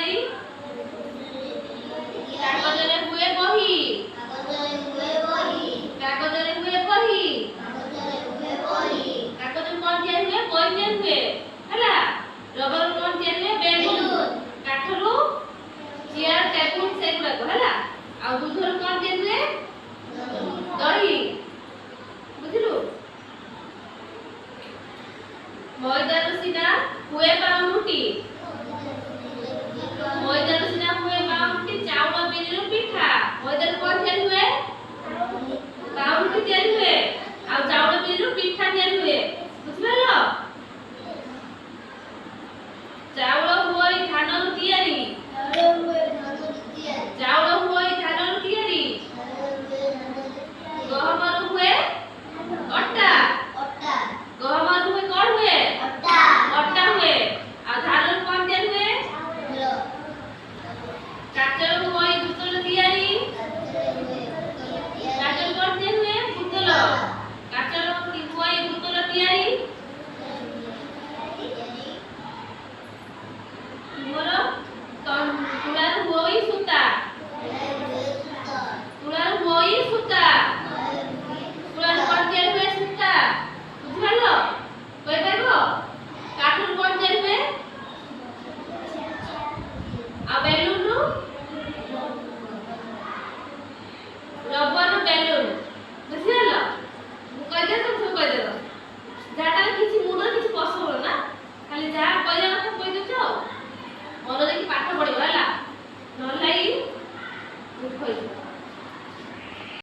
ତିଆରି? କାଗଜରେ ହୁଏ ବହି। କାଗଜରେ ହୁଏ ବହି। କାଗଜରୁ କ'ଣ ତିଆରି ହୁଏ? ବହି ତିଆରି ହୁଏ ହେଲା। ରବରରୁ କ'ଣ ତିଆରି ହୁଏ? ବେଲୁନ। କାଠରୁ ଚେୟାର ଟେବୁଲ ସେଗୁଡ଼ାକ ହେଲା। ଆଉ ଦୁଧରୁ କ'ଣ ତିଆରି ହୁଏ? ଦହି। ବୁଝିଲୁ? ମଇଦାରୁ ସିନା ହୁଏ